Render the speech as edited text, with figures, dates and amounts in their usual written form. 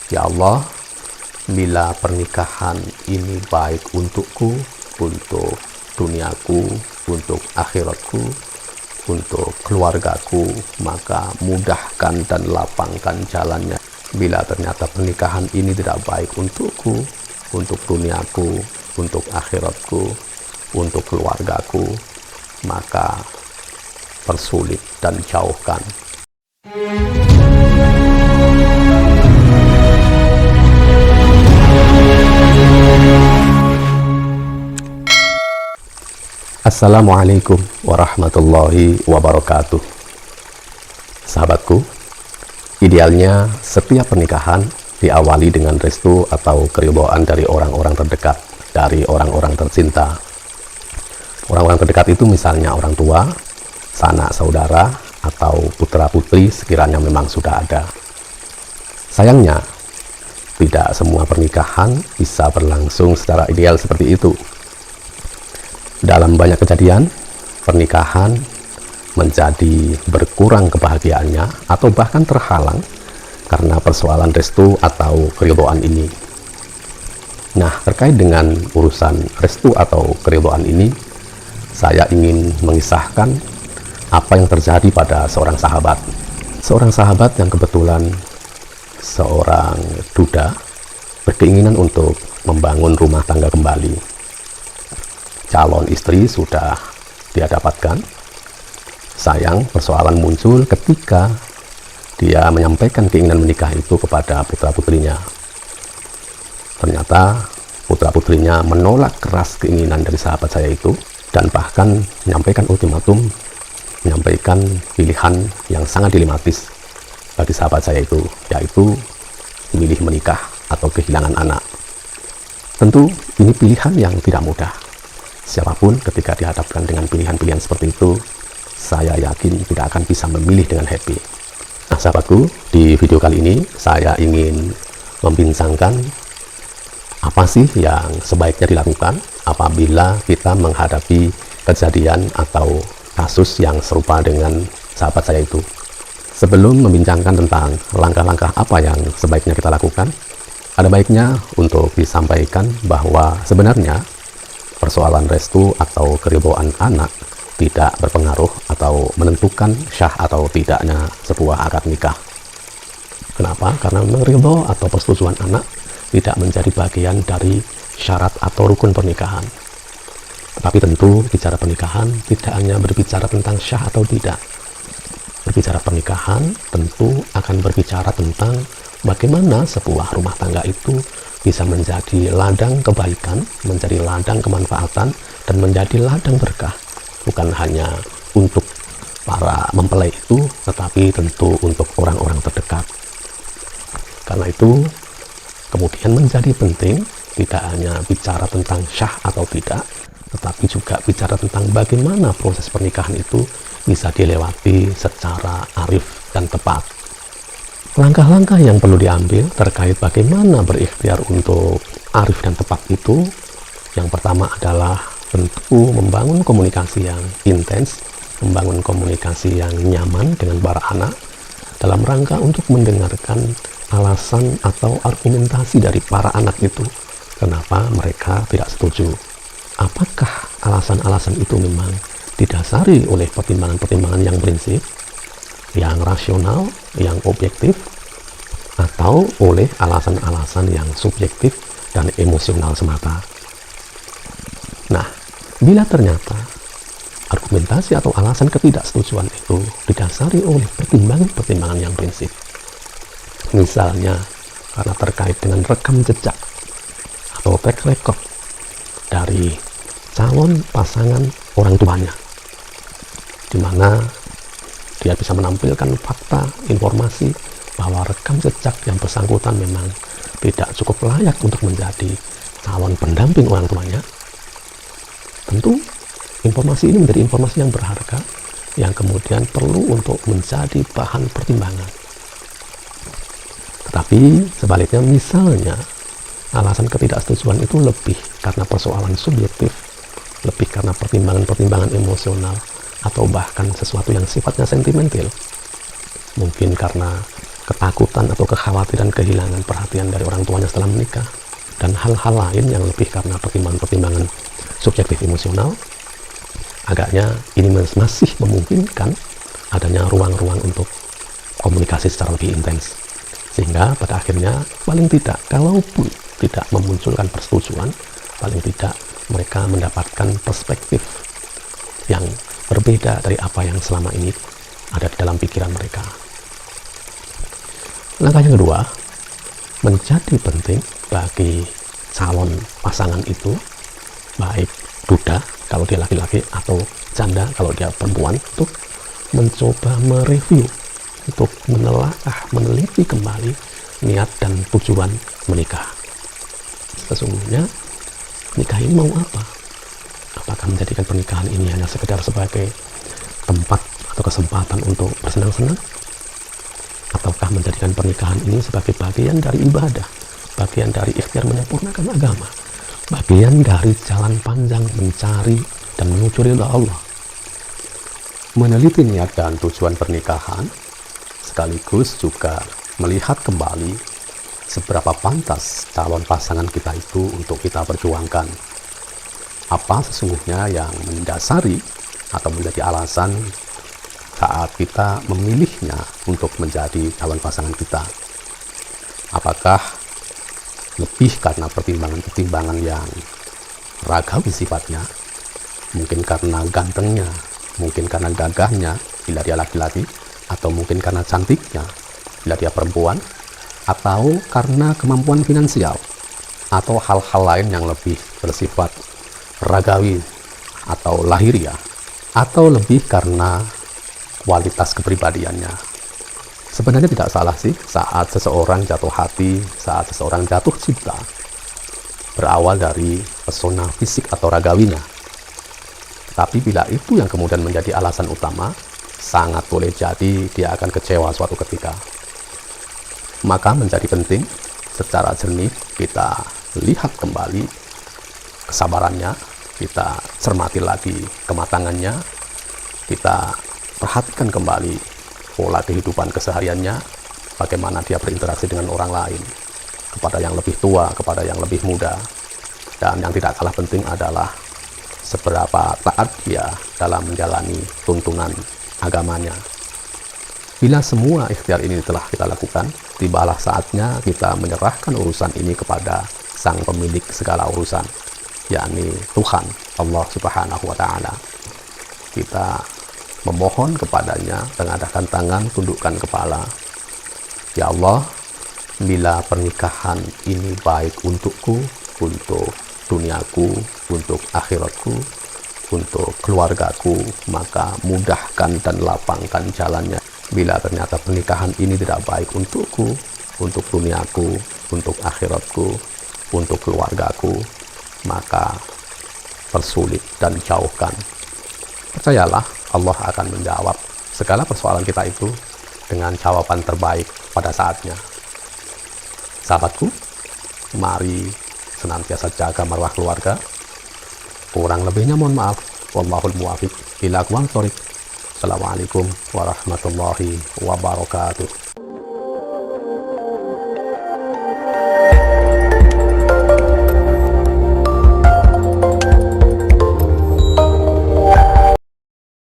Ya Allah, bila pernikahan ini baik untukku, untuk duniaku, untuk akhiratku, untuk keluargaku, maka mudahkan dan lapangkan jalannya. Bila ternyata pernikahan ini tidak baik untukku, untuk duniaku, untuk akhiratku, untuk keluargaku, maka persulit dan jauhkan. Assalamualaikum warahmatullahi wabarakatuh. Sahabatku, idealnya setiap pernikahan diawali dengan restu atau keridhaan dari orang-orang terdekat, dari orang-orang tercinta. Orang-orang terdekat itu misalnya orang tua, sanak saudara, atau putra-putri sekiranya memang sudah ada. Sayangnya, tidak semua pernikahan bisa berlangsung secara ideal seperti itu. Dalam banyak kejadian, pernikahan menjadi berkurang kebahagiaannya atau bahkan terhalang karena persoalan restu atau keridhaan ini. Nah, terkait dengan urusan restu atau keridhaan ini, saya ingin mengisahkan apa yang terjadi pada seorang sahabat. Seorang sahabat yang kebetulan seorang duda berkeinginan untuk membangun rumah tangga kembali. Calon istri sudah dia dapatkan. Sayang, persoalan muncul ketika dia menyampaikan keinginan menikah itu kepada putra-putrinya. Ternyata putra-putrinya menolak keras keinginan dari sahabat saya itu dan bahkan menyampaikan ultimatum, menyampaikan pilihan yang sangat dilematis bagi sahabat saya itu, yaitu memilih menikah atau kehilangan anak. Tentu ini pilihan yang tidak mudah. Siapapun ketika dihadapkan dengan pilihan-pilihan seperti itu, saya yakin tidak akan bisa memilih dengan happy. Nah, sahabatku, di video kali ini saya ingin membincangkan apa sih yang sebaiknya dilakukan apabila kita menghadapi kejadian atau kasus yang serupa dengan sahabat saya itu. Sebelum membincangkan tentang langkah-langkah apa yang sebaiknya kita lakukan, ada baiknya untuk disampaikan bahwa sebenarnya persoalan restu atau keridhaan anak tidak berpengaruh atau menentukan syah atau tidaknya sebuah akad nikah. Kenapa? Karena ridho atau persetujuan anak tidak menjadi bagian dari syarat atau rukun pernikahan. Tetapi tentu bicara pernikahan tidak hanya berbicara tentang syah atau tidak. Berbicara pernikahan tentu akan berbicara tentang bagaimana sebuah rumah tangga itu bisa menjadi ladang kebaikan, menjadi ladang kemanfaatan, dan menjadi ladang berkah. Bukan hanya untuk para mempelai itu, tetapi tentu untuk orang-orang terdekat. Karena itu, kemudian menjadi penting tidak hanya bicara tentang syah atau tidak, tetapi juga bicara tentang bagaimana proses pernikahan itu bisa dilewati secara arif dan tepat. Langkah-langkah yang perlu diambil terkait bagaimana berikhtiar untuk arif dan tepat itu, yang pertama adalah tentu membangun komunikasi yang intens, membangun komunikasi yang nyaman dengan para anak, dalam rangka untuk mendengarkan alasan atau argumentasi dari para anak itu, kenapa mereka tidak setuju. Apakah alasan-alasan itu memang didasari oleh pertimbangan-pertimbangan yang prinsip, yang rasional, yang objektif, atau oleh alasan-alasan yang subjektif dan emosional semata. Nah, bila ternyata argumentasi atau alasan ketidaksetujuan itu didasari oleh pertimbangan-pertimbangan yang prinsip, misalnya karena terkait dengan rekam jejak atau track record dari calon pasangan orang tuanya, di mana dia bisa menampilkan fakta, informasi bahwa rekam jejak yang bersangkutan memang tidak cukup layak untuk menjadi calon pendamping orang tuanya. Tentu informasi ini menjadi informasi yang berharga, yang kemudian perlu untuk menjadi bahan pertimbangan. Tetapi sebaliknya, misalnya alasan ketidaksetujuan itu lebih karena persoalan subjektif, lebih karena pertimbangan-pertimbangan emosional, atau bahkan sesuatu yang sifatnya sentimental. Mungkin karena ketakutan atau kekhawatiran kehilangan perhatian dari orang tuanya setelah menikah, dan hal-hal lain yang lebih karena pertimbangan-pertimbangan subjektif emosional, agaknya ini masih memungkinkan adanya ruang-ruang untuk komunikasi secara lebih intens. Sehingga pada akhirnya paling tidak, kalaupun tidak memunculkan persetujuan, paling tidak mereka mendapatkan perspektif yang berbeda dari apa yang selama ini ada di dalam pikiran mereka. Langkah yang kedua, menjadi penting bagi calon pasangan itu, baik duda kalau dia laki-laki atau janda kalau dia perempuan, untuk mencoba mereview, untuk menelaah, meneliti kembali niat dan tujuan menikah. Sesungguhnya nikah ini mau apa? Apakah menjadikan pernikahan ini hanya sekedar sebagai tempat atau kesempatan untuk bersenang-senang? Ataukah menjadikan pernikahan ini sebagai bagian dari ibadah, bagian dari ikhtiar menyempurnakan agama, bagian dari jalan panjang mencari dan menuju ridha Allah? Meneliti niat dan tujuan pernikahan sekaligus juga melihat kembali seberapa pantas calon pasangan kita itu untuk kita perjuangkan. Apa sesungguhnya yang mendasari atau menjadi alasan saat kita memilihnya untuk menjadi calon pasangan kita? Apakah lebih karena pertimbangan-pertimbangan yang ragawi sifatnya, mungkin karena gantengnya, mungkin karena gagahnya bila dia laki-laki, atau mungkin karena cantiknya bila dia perempuan, atau karena kemampuan finansial, atau hal-hal lain yang lebih bersifat ragawi atau lahiriah, atau lebih karena kualitas kepribadiannya? Sebenarnya tidak salah sih saat seseorang jatuh hati, saat seseorang jatuh cinta, berawal dari pesona fisik atau ragawinya. Tapi bila itu yang kemudian menjadi alasan utama, sangat boleh jadi dia akan kecewa suatu ketika. Maka menjadi penting secara jernih kita lihat kembali kesabarannya, kita cermati lagi kematangannya, kita perhatikan kembali pola kehidupan kesehariannya, bagaimana dia berinteraksi dengan orang lain, kepada yang lebih tua, kepada yang lebih muda, dan yang tidak kalah penting adalah seberapa taat dia dalam menjalani tuntunan agamanya. Bila semua ikhtiar ini telah kita lakukan, tibalah saatnya kita menyerahkan urusan ini kepada Sang Pemilik segala urusan, yakni Tuhan Allah Subhanahu wa Ta'ala. Kita memohon kepadanya, tengadahkan tangan, tundukkan kepala. Ya Allah, bila pernikahan ini baik untukku, untuk duniaku, untuk akhiratku, untuk keluargaku, maka mudahkan dan lapangkan jalannya. Bila ternyata pernikahan ini tidak baik untukku, untuk duniaku, untuk akhiratku, untuk keluargaku, maka persulit dan jauhkan. Percayalah, Allah akan menjawab segala persoalan kita itu dengan jawaban terbaik pada saatnya. Sahabatku, mari senantiasa jaga marwah keluarga. Kurang lebihnya mohon maaf. Wallahul muwafiq ila aqwamit thoriq. Assalamualaikum warahmatullahi wabarakatuh.